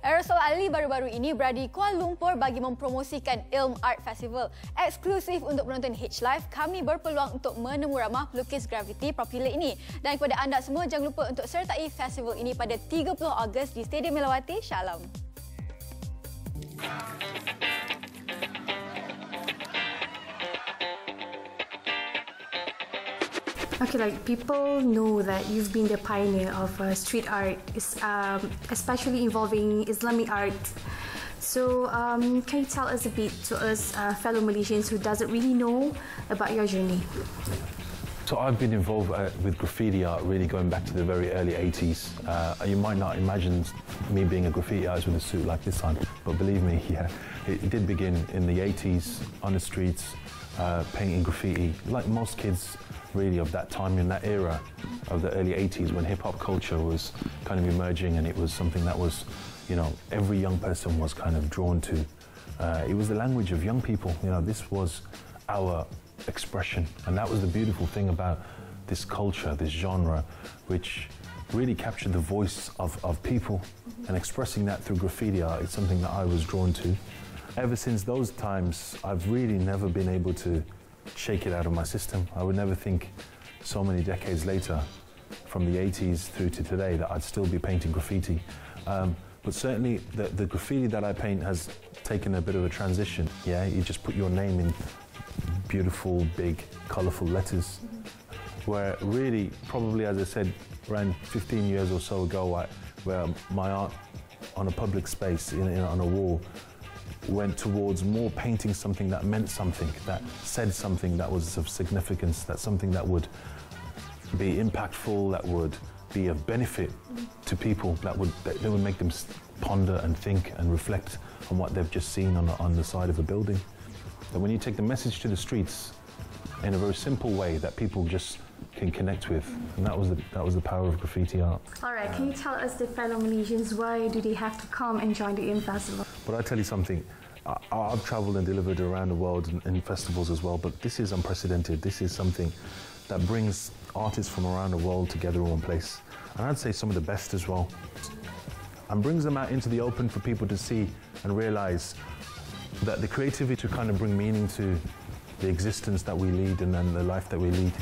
Aerosol Ali baru-baru ini berada di Kuala Lumpur bagi mempromosikan ILM Art Festival. Eksklusif untuk penonton H-Live, kami berpeluang untuk menemu ramah pelukis grafiti popular ini. Dan kepada anda semua, jangan lupa untuk sertai festival ini pada 30 Ogos di Stadium Malawati, Shah. Okay, like people know that you've been the pioneer of street art, especially involving Islamic art. So, can you tell us a bit to us fellow Malaysians who doesn't really know about your journey? So I've been involved with graffiti art really going back to the very early 80s. You might not imagine me being a graffiti artist with a suit like this on, but believe me, yeah, it did begin in the 80s on the streets, painting graffiti, like most kids really of that time, in that era of the early 80s when hip-hop culture was kind of emerging, and it was something that was, you know, every young person was kind of drawn to. It was the language of young people, you know, this was our expression, and that was the beautiful thing about this culture, this genre, which really captured the voice of people, and expressing that through graffiti art is something that I was drawn to. Ever since those times, I've really never been able to shake it out of my system. I would never think so many decades later, from the 80s through to today, that I'd still be painting graffiti. But certainly the graffiti that I paint has taken a bit of a transition. Yeah, you just put your name in beautiful, big, colourful letters. Where really, probably, as I said, around 15 years or so ago, where my art on a public space, on a wall, went towards more painting something that meant something, that said something that was of significance, that something that would be impactful, that would be of benefit to people, that would make them ponder and think and reflect on what they've just seen on the side of a building. And when you take the message to the streets in a very simple way that people just can connect with, and that was the power of graffiti art. All right, can you tell us, the fellow Malaysians, why do they have to come and join the ILM Festival? But I tell you something, I've travelled and delivered around the world in festivals as well, but this is unprecedented. This is something that brings artists from around the world together in one place, and I'd say some of the best as well, and brings them out into the open for people to see and realise that the creativity to kind of bring meaning to the existence that we lead and then the life that we lead.